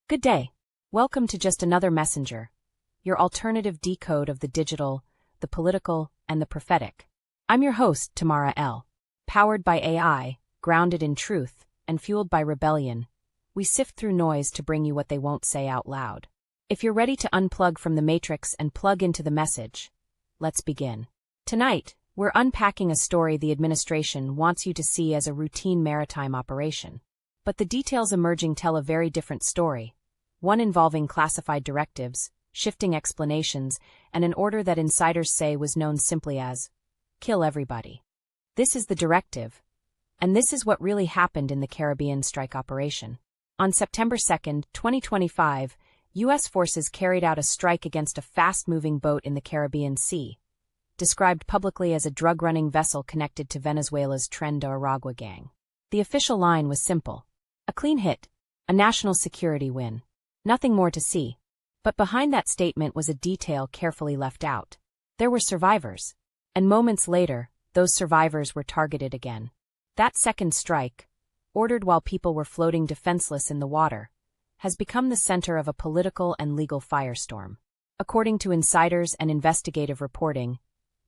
Good day. Welcome to Just Another Messenger, your alternative decode of the digital, the political, and the prophetic. I'm your host, Tamara L. Powered by AI, grounded in truth, and fueled by rebellion, we sift through noise to bring you what they won't say out loud. If you're ready to unplug from the matrix and plug into the message, let's begin. Tonight, we're unpacking a story the administration wants you to see as a routine maritime operation. But the details emerging tell a very different story, one involving classified directives, shifting explanations, and an order that insiders say was known simply as, kill everybody. This is the directive, and this is what really happened in the Caribbean strike operation. On September 2, 2025, U.S. forces carried out a strike against a fast-moving boat in the Caribbean Sea, described publicly as a drug-running vessel connected to Venezuela's Tren de Aragua gang. The official line was simple: a clean hit, a national security win. Nothing more to see. But behind that statement was a detail carefully left out. There were survivors. And moments later, those survivors were targeted again. That second strike, ordered while people were floating defenseless in the water, has become the center of a political and legal firestorm. According to insiders and investigative reporting,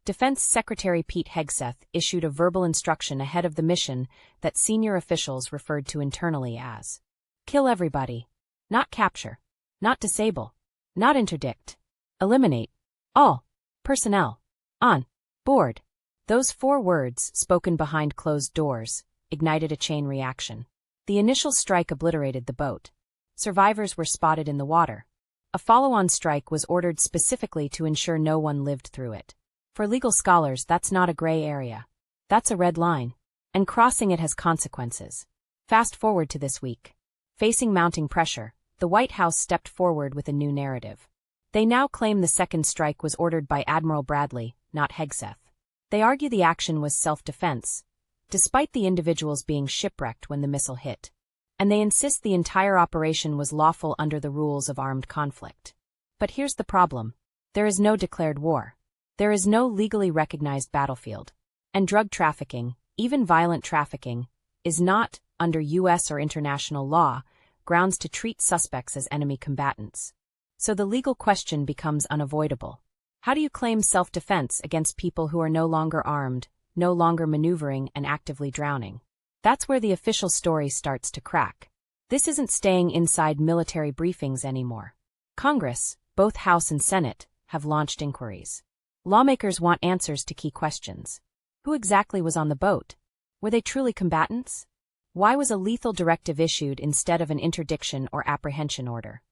Defense Secretary Pete Hegseth issued a verbal instruction ahead of the mission that senior officials referred to internally as kill everybody. Not capture, not disable, not interdict, eliminate all personnel on board. Those 4 words, spoken behind closed doors, ignited a chain reaction. The initial strike obliterated the boat. Survivors were spotted in the water. A follow-on strike was ordered specifically to ensure no one lived through it. For legal scholars, that's not a gray area. That's a red line. And crossing it has consequences. Fast forward to this week. Facing mounting pressure, the White House stepped forward with a new narrative. They now claim the second strike was ordered by Admiral Bradley, not Hegseth. They argue the action was self-defense, despite the individuals being shipwrecked when the missile hit. And they insist the entire operation was lawful under the rules of armed conflict. But here's the problem. There is no declared war. There is no legally recognized battlefield. And drug trafficking, even violent trafficking, is not, under U.S. or international law, grounds to treat suspects as enemy combatants. So the legal question becomes unavoidable. How do you claim self-defense against people who are no longer armed, no longer maneuvering, and actively drowning? That's where the official story starts to crack. This isn't staying inside military briefings anymore. Congress, both House and Senate, have launched inquiries. Lawmakers want answers to key questions. Who exactly was on the boat? Were they truly combatants? Why was a lethal directive issued instead of an interdiction or apprehension order?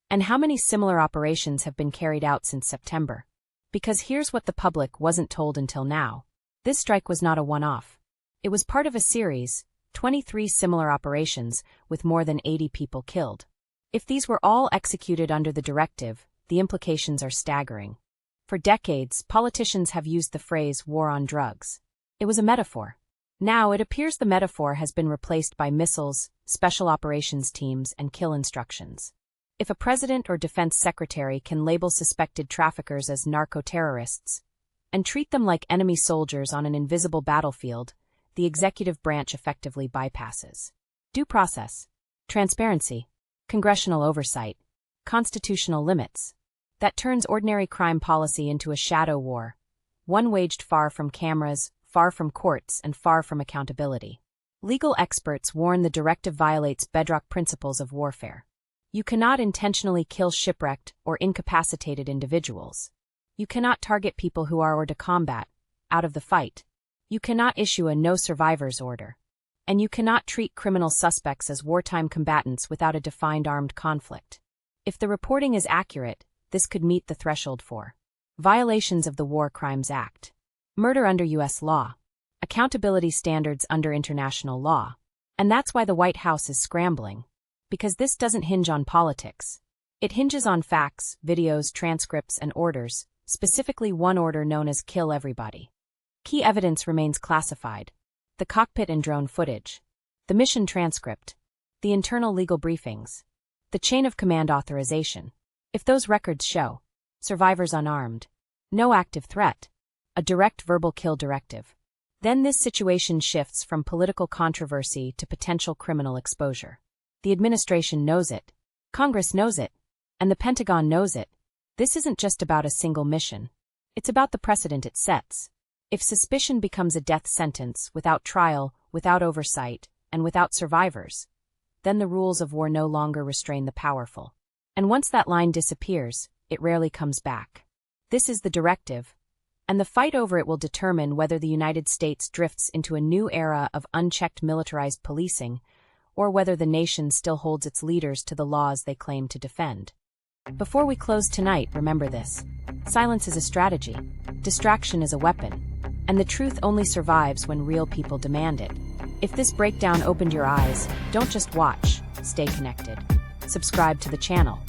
And how many similar operations have been carried out since September? Because here's what the public wasn't told until now. This strike was not a one-off. It was part of a series, 23 similar operations, with more than 80 people killed. If these were all executed under the directive, the implications are staggering. For decades, politicians have used the phrase war on drugs. It was a metaphor. Now it appears the metaphor has been replaced by missiles, special operations teams, and kill instructions. If a president or defense secretary can label suspected traffickers as narco-terrorists and treat them like enemy soldiers on an invisible battlefield, the executive branch effectively bypasses due process, transparency, congressional oversight, constitutional limits. That turns ordinary crime policy into a shadow war, one waged far from cameras, far from courts, and far from accountability. Legal experts warn the directive violates bedrock principles of warfare. You cannot intentionally kill shipwrecked or incapacitated individuals. You cannot target people who are hors de combat, out of the fight. You cannot issue a no survivors order. And you cannot treat criminal suspects as wartime combatants without a defined armed conflict. If the reporting is accurate, this could meet the threshold for violations of the War Crimes Act, murder under U.S. law, accountability standards under international law. And that's why the White House is scrambling. Because this doesn't hinge on politics. It hinges on facts, videos, transcripts, and orders, specifically one order known as kill everybody. Key evidence remains classified: the cockpit and drone footage, the mission transcript, the internal legal briefings, the chain of command authorization. If those records show survivors unarmed, no active threat, a direct verbal kill directive, then this situation shifts from political controversy to potential criminal exposure. The administration knows it. Congress knows it. And the Pentagon knows it. This isn't just about a single mission. It's about the precedent it sets. If suspicion becomes a death sentence without trial, without oversight, and without survivors, then the rules of war no longer restrain the powerful. And once that line disappears, it rarely comes back. This is the directive, and the fight over it will determine whether the United States drifts into a new era of unchecked militarized policing, or whether the nation still holds its leaders to the laws they claim to defend. Before we close tonight, remember this. Silence is a strategy, distraction is a weapon, and the truth only survives when real people demand it. If this breakdown opened your eyes, don't just watch, stay connected. Subscribe to the channel.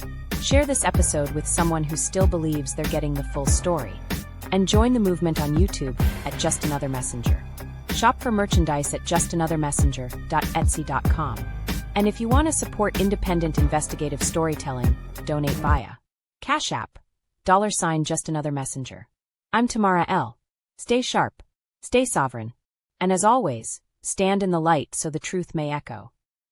Share this episode with someone who still believes they're getting the full story. And join the movement on YouTube at JustAnotherMessenger. Shop for merchandise at JustAnotherMessenger.etsy.com. And if you want to support independent investigative storytelling, donate via CashApp, $JustAnotherMessenger. I'm Tamara L. Stay sharp, stay sovereign, and as always, stand in the light so the truth may echo.